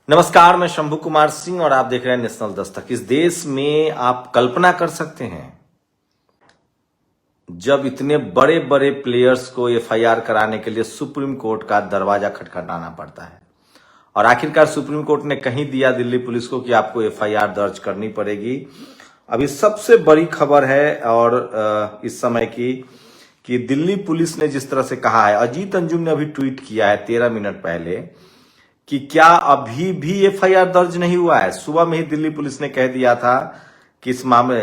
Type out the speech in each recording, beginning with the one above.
नमस्कार, मैं शंभू कुमार सिंह और आप देख रहे हैं नेशनल दस्तक। इस देश में आप कल्पना कर सकते हैं जब इतने बड़े बड़े प्लेयर्स को एफआईआर कराने के लिए सुप्रीम कोर्ट का दरवाजा खटखटाना पड़ता है और आखिरकार सुप्रीम कोर्ट ने कहीं दिया दिल्ली पुलिस को कि आपको एफआईआर दर्ज करनी पड़ेगी। अभी सबसे बड़ी खबर है और इस समय की कि दिल्ली पुलिस ने जिस तरह से कहा है, अजीत अंजुम ने अभी ट्वीट किया है 13 मिनट पहले कि क्या अभी भी एफआईआर दर्ज नहीं हुआ है। सुबह में ही दिल्ली पुलिस ने कह दिया था कि इस मामले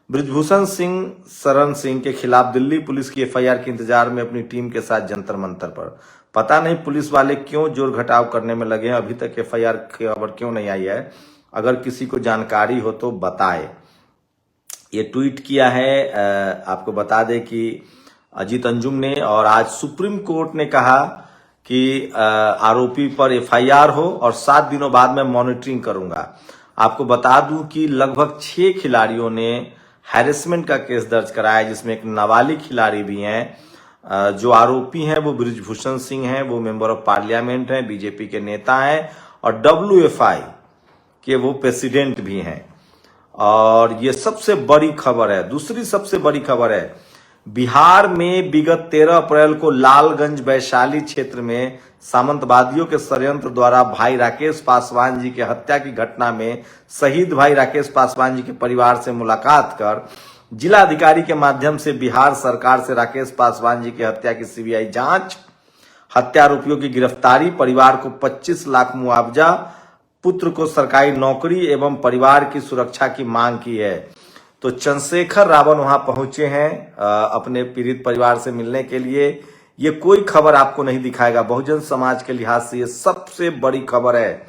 बृजभूषण सिंह शरण सिंह के खिलाफ दिल्ली पुलिस की एफआईआर के इंतजार में अपनी टीम के साथ जंतर मंतर पर। पता नहीं पुलिस वाले क्यों जोर घटाव करने में लगे हैं, अभी तक एफआईआर की खबर क्यों नहीं आई है। अगर किसी को जानकारी हो तो बताए। ये ट्वीट किया है, आपको बता दें कि अजीत अंजुम ने, और आज सुप्रीम कोर्ट ने कहा कि आरोपी पर एफआईआर हो और 7 दिनों बाद मैं मॉनिटरिंग करूंगा। आपको बता दूं कि लगभग 6 खिलाड़ियों ने हैरेसमेंट का केस दर्ज कराया, जिसमें एक नाबालिग खिलाड़ी भी हैं। जो आरोपी हैं वो बृजभूषण सिंह हैं, वो मेंबर ऑफ पार्लियामेंट हैं, बीजेपी के नेता हैं और WFI के वो प्रेसिडेंट भी हैं। और ये सबसे बड़ी खबर है। दूसरी सबसे बड़ी खबर है, बिहार में विगत 13 अप्रैल को लालगंज वैशाली क्षेत्र में सामंतवादियों के षड्यंत्र द्वारा भाई राकेश पासवान जी की हत्या की घटना में शहीद भाई राकेश पासवान जी के परिवार से मुलाकात कर जिला अधिकारी के माध्यम से बिहार सरकार से राकेश पासवान जी की हत्या की सीबीआई जांच, हत्या आरोपियों की गिरफ्तारी, परिवार को 25 लाख मुआवजा, पुत्र को सरकारी नौकरी एवं परिवार की सुरक्षा की मांग की है। तो चंद्रशेखर रावण वहां पहुंचे हैं अपने पीड़ित परिवार से मिलने के लिए। ये कोई खबर आपको नहीं दिखाएगा। बहुजन समाज के लिहाज से ये सबसे बड़ी खबर है।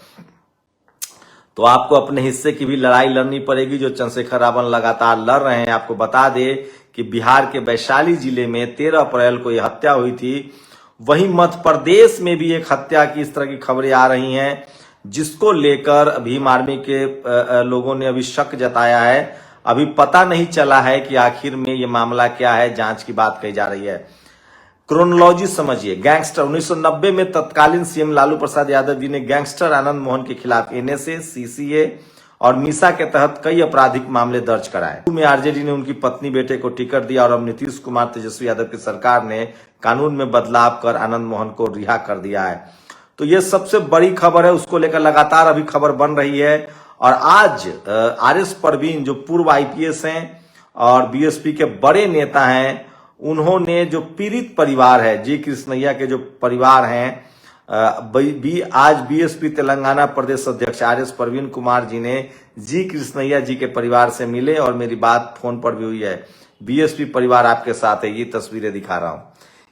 तो आपको अपने हिस्से की भी लड़ाई लड़नी पड़ेगी जो चंद्रशेखर रावण लगातार लड़ रहे हैं। आपको बता दे कि बिहार के वैशाली जिले में 13 अप्रैल को यह हत्या हुई थी। वहीं मध्य प्रदेश में भी एक हत्या की इस तरह की खबरें आ रही हैं, जिसको लेकर भीम आर्मी के लोगों ने अभी शक जताया है। अभी पता नहीं चला है कि आखिर में ये मामला क्या है, जांच की बात कही जा रही है। क्रोनोलॉजी समझिए। गैंगस्टर 1990 में तत्कालीन सीएम लालू प्रसाद यादव जी ने गैंगस्टर आनंद मोहन के खिलाफ NSA, CCA और मीसा के तहत कई आपराधिक मामले दर्ज कराए। में आरजेडी ने उनकी पत्नी बेटे को टिकट दिया और अब नीतीश कुमार तेजस्वी यादव की सरकार ने कानून में बदलाव कर आनंद मोहन को रिहा कर दिया है। तो ये सबसे बड़ी खबर है, उसको लेकर लगातार अभी खबर बन रही है। और आज RS परवीन जो पूर्व IPS हैं और BSP के बड़े नेता हैं, उन्होंने जो पीड़ित परिवार है, जी कृष्णैया के जो परिवार हैं, आज BSP तेलंगाना प्रदेश अध्यक्ष RS परवीन कुमार जी ने जी कृष्णैया जी के परिवार से मिले और मेरी बात फोन पर भी हुई है। BSP परिवार आपके साथ है, ये तस्वीरें दिखा रहा हूं।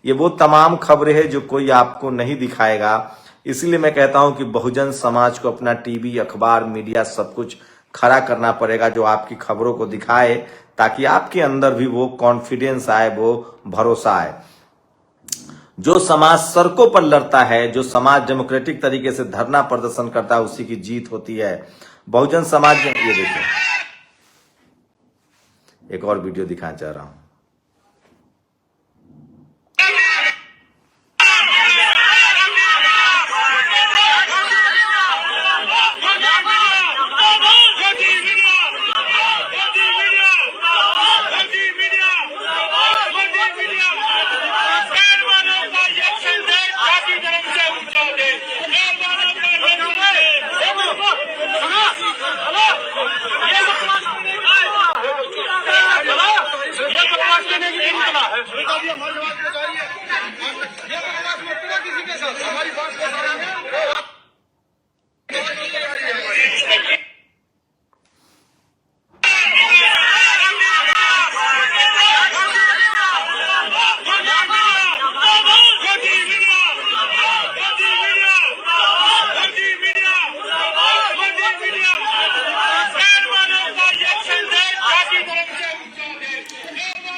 ये वो तमाम खबरें हैं जो कोई आपको नहीं दिखाएगा। इसलिए मैं कहता हूं कि बहुजन समाज को अपना टीवी, अखबार, मीडिया सब कुछ खड़ा करना पड़ेगा जो आपकी खबरों को दिखाए, ताकि आपके अंदर भी वो कॉन्फिडेंस आए, वो भरोसा आए। जो समाज सड़कों पर लड़ता है, जो समाज डेमोक्रेटिक तरीके से धरना प्रदर्शन करता है, उसी की जीत होती है। बहुजन समाज में ये देखिए, एक और वीडियो दिखाना चाह रहा हूं।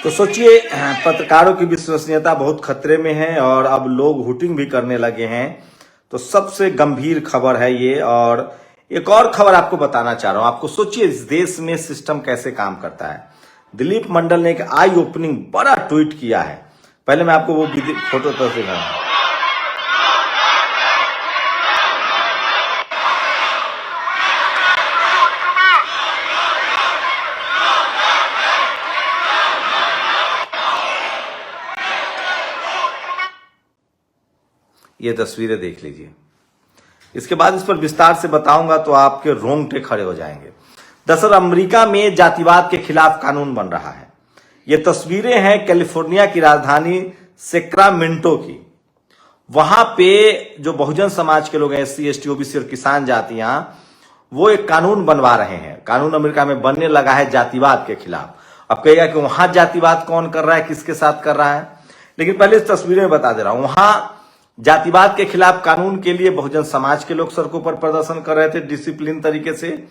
तो सोचिए, पत्रकारों की विश्वसनीयता बहुत खतरे में है और अब लोग हुटिंग भी करने लगे हैं। तो सबसे गंभीर खबर है ये। और एक और खबर आपको बताना चाह रहा हूं। आपको सोचिए इस देश में सिस्टम कैसे काम करता है। दिलीप मंडल ने एक आई ओपनिंग बड़ा ट्वीट किया है। पहले मैं आपको वो फोटो तो दिखाऊं। ये तस्वीरें देख लीजिए। इसके बाद इस पर विस्तार से बताऊंगा तो आपके रोंगटे खड़े हो जाएंगे। दरअसल अमेरिका में जातिवाद के खिलाफ कानून बन रहा है। ये तस्वीरें हैं कैलिफोर्निया की राजधानी सेक्रामेंटो की। वहां पे जो बहुजन समाज के लोग हैं, SC, ST, OBC और किसान जातियां, वो एक कानून बनवा रहे हैं। कानून अमेरिका में बनने लगा है जातिवाद के खिलाफ। अब कहेगा कि वहां जातिवाद कौन कर रहा है, किसके साथ कर रहा है, लेकिन पहले इस तस्वीरें में बता दे रहा हूं। वहां जातिवाद के खिलाफ कानून के लिए बहुजन समाज के लोग सड़कों पर प्रदर्शन कर रहे थे डिसिप्लिन तरीके से।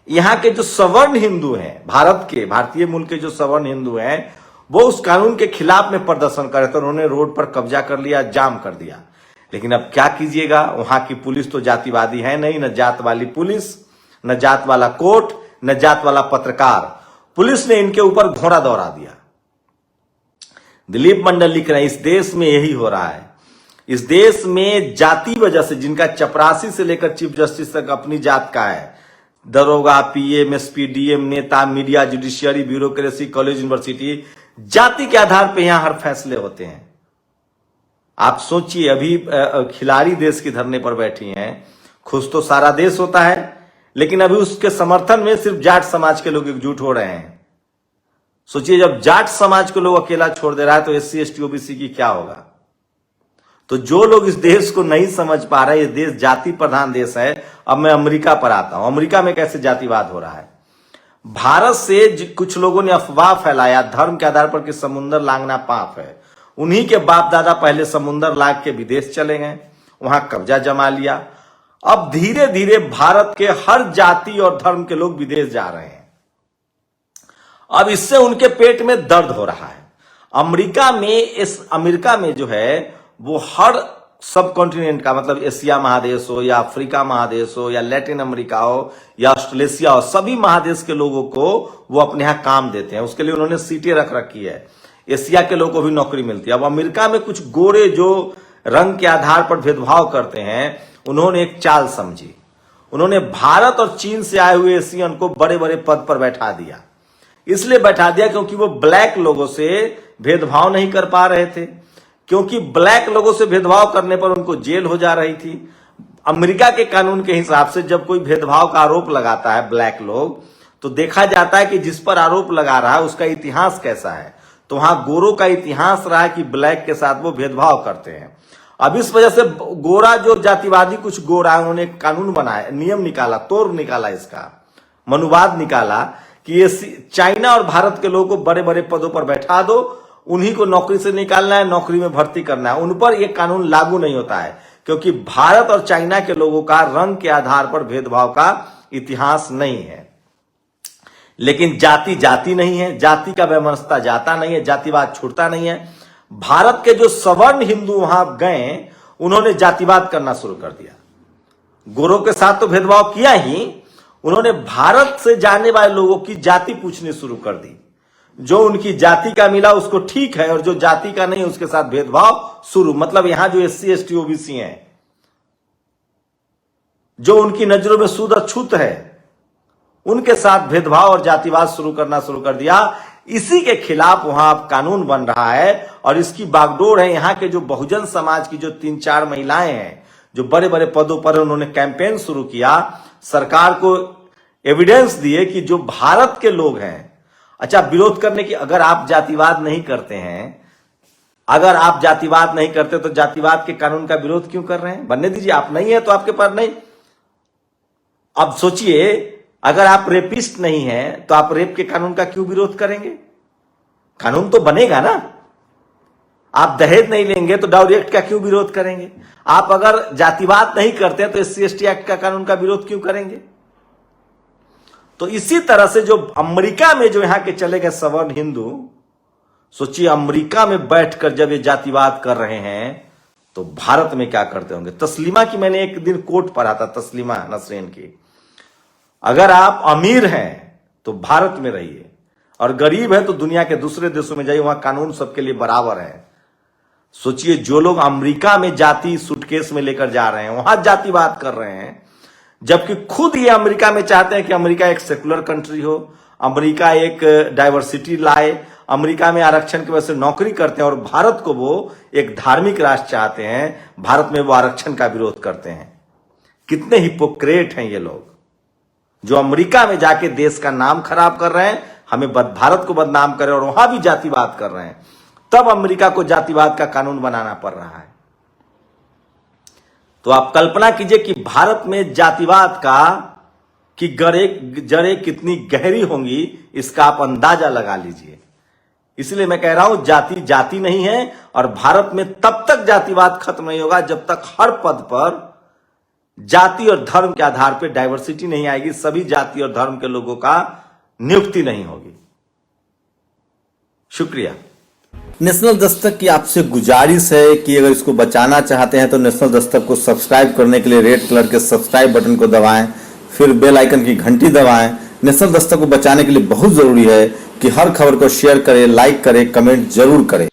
यहां के जो सवर्ण हिंदू हैं, भारतीय मूल के जो सवर्ण हिंदू हैं, वो उस कानून के खिलाफ में प्रदर्शन कर रहे थे। उन्होंने रोड पर कब्जा कर लिया, जाम कर दिया। लेकिन अब क्या कीजिएगा, वहां की पुलिस तो जातिवादी है नहीं, न जात वाली पुलिस, न जात वाला कोर्ट, न जात वाला पत्रकार। पुलिस ने इनके ऊपर घोड़ा दौड़ा दिया। दिलीप मंडल लिख रहे हैं, इस देश में यही हो रहा है। इस देश में जाति वजह से, जिनका चपरासी से लेकर चीफ जस्टिस तक अपनी जात का है, दरोगा, PM, SP, DM, नेता, media, judiciary, bureaucracy, college, university, जाति के आधार पर यहां हर फैसले होते हैं। आप सोचिए, अभी खिलाड़ी देश के धरने पर बैठी हैं। खुश तो सारा देश होता है, लेकिन अभी उसके समर्थन में सिर्फ जाट समाज के लोग एकजुट हो रहे हैं। सोचिए, जब जाट समाज के लोग अकेला छोड़ दे रहा है तो SC, ST, OBC की क्या होगा। तो जो लोग इस देश को नहीं समझ पा रहे, ये देश जाति प्रधान देश है। अब मैं अमेरिका पर आता हूं। अमेरिका में कैसे जातिवाद हो रहा है। भारत से कुछ लोगों ने अफवाह फैलाया धर्म के आधार पर कि समुंदर लांघना पाप है। उन्हीं के बाप दादा पहले समुंदर लांघ के विदेश चले गए, वहां कब्जा जमा लिया। अब धीरे धीरे भारत के हर जाति और धर्म के लोग विदेश जा रहे हैं। अब इससे उनके पेट में दर्द हो रहा है। अमेरिका में जो है वो हर सब कॉन्टिनेंट का, मतलब एशिया महादेश हो या अफ्रीका महादेश हो या लैटिन अमेरिका हो या ऑस्ट्रेलिया हो, सभी महादेश के लोगों को वो अपने यहां काम देते हैं। उसके लिए उन्होंने सीटें रख रखी है। एशिया के लोगों को भी नौकरी मिलती है। अब अमेरिका में कुछ गोरे जो रंग के आधार पर भेदभाव करते हैं, उन्होंने एक चाल समझी। उन्होंने भारत और चीन से आए हुए एशियन को बड़े बड़े पद पर बैठा दिया। इसलिए बैठा दिया क्योंकि वो ब्लैक लोगों से भेदभाव नहीं कर पा रहे थे, क्योंकि ब्लैक लोगों से भेदभाव करने पर उनको जेल हो जा रही थी। अमेरिका के कानून के हिसाब से जब कोई भेदभाव का आरोप लगाता है ब्लैक लोग, तो देखा जाता है कि जिस पर आरोप लगा रहा है उसका इतिहास कैसा है। तो वहां गोरों का इतिहास रहा है कि ब्लैक के साथ वो भेदभाव करते हैं। अब इस वजह से गोरा जो जातिवादी कुछ गोरा है, उन्होंने कानून बनाया, नियम निकाला, तोड़ निकाला, इसका मनुवाद निकाला कि ये चाइना और भारत के लोगों को बड़े बड़े पदों पर बैठा दो, उन्हीं को नौकरी से निकालना है, नौकरी में भर्ती करना है। उन पर यह कानून लागू नहीं होता है, क्योंकि भारत और चाइना के लोगों का रंग के आधार पर भेदभाव का इतिहास नहीं है। लेकिन जाति जाति नहीं है, जाति का वैमनस्यता जाता नहीं है, जातिवाद छूटता नहीं है। भारत के जो सवर्ण हिंदू वहां गए, उन्होंने जातिवाद करना शुरू कर दिया। गोरों के साथ तो भेदभाव किया ही, उन्होंने भारत से जाने वाले लोगों की जाति पूछनी शुरू कर दी। जो उनकी जाति का मिला उसको ठीक है, और जो जाति का नहीं उसके साथ भेदभाव शुरू। मतलब यहां जो SC, ST, OBC हैं, जो उनकी नजरों में शुद्ध अछूत है, उनके साथ भेदभाव और जातिवाद शुरू करना शुरू कर दिया। इसी के खिलाफ वहां अब कानून बन रहा है, और इसकी बागडोर है यहां के जो बहुजन समाज की जो 3-4 महिलाएं हैं, जो बड़े बड़े पदों पर, उन्होंने कैंपेन शुरू किया, सरकार को एविडेंस दिए कि जो भारत के लोग हैं, अच्छा विरोध करने की, अगर आप जातिवाद नहीं करते हैं, अगर आप जातिवाद नहीं करते तो जातिवाद के कानून का विरोध क्यों कर रहे हैं? बनने दीजिए, आप नहीं है तो आपके पास नहीं। अब सोचिए, अगर आप रेपिस्ट नहीं हैं तो आप रेप के कानून का क्यों विरोध करेंगे? कानून तो बनेगा ना। आप दहेज नहीं लेंगे तो डाउरी एक्ट का क्यों विरोध करेंगे? आप अगर जातिवाद नहीं करते तो SC, ST एक्ट का कानून का विरोध क्यों करेंगे? तो इसी तरह से जो अमेरिका में जो यहां के चले गए सवर्ण हिंदू, सोचिए अमेरिका में बैठकर जब ये जातिवाद कर रहे हैं तो भारत में क्या करते होंगे। तस्लीमा की मैंने एक दिन कोट पढ़ा था, तस्लीमा नसरीन की, अगर आप अमीर हैं तो भारत में रहिए, और गरीब है तो दुनिया के दूसरे देशों में जाइए, वहां कानून सबके लिए बराबर है। सोचिए, जो लोग अमेरिका में जाति सूटकेस में लेकर जा रहे हैं, वहां जातिवाद कर रहे हैं, जबकि खुद ये अमेरिका में चाहते हैं कि अमेरिका एक सेकुलर कंट्री हो, अमेरिका एक डाइवर्सिटी लाए, अमेरिका में आरक्षण की वजह से नौकरी करते हैं और भारत को वो एक धार्मिक राष्ट्र चाहते हैं, भारत में वो आरक्षण का विरोध करते हैं। कितने हिपोक्रेट हैं ये लोग, जो अमेरिका में जाके देश का नाम खराब कर रहे हैं, हमें भारत को बदनाम कर रहे हैं और वहां भी जातिवाद कर रहे हैं। तब अमेरिका को जातिवाद का कानून बनाना पड़ रहा है। तो आप कल्पना कीजिए कि भारत में जातिवाद का कि जड़ें कितनी गहरी होंगी, इसका आप अंदाजा लगा लीजिए। इसलिए मैं कह रहा हूं जाति जाति नहीं है, और भारत में तब तक जातिवाद खत्म नहीं होगा जब तक हर पद पर जाति और धर्म के आधार पर डाइवर्सिटी नहीं आएगी, सभी जाति और धर्म के लोगों का नियुक्ति नहीं होगी। शुक्रिया। नेशनल दस्तक की आपसे गुजारिश है कि अगर इसको बचाना चाहते हैं तो नेशनल दस्तक को सब्सक्राइब करने के लिए रेड कलर के सब्सक्राइब बटन को दबाएं, फिर बेल आइकन की घंटी दबाएं। नेशनल दस्तक को बचाने के लिए बहुत जरूरी है कि हर खबर को शेयर करें, लाइक करें, कमेंट जरूर करें।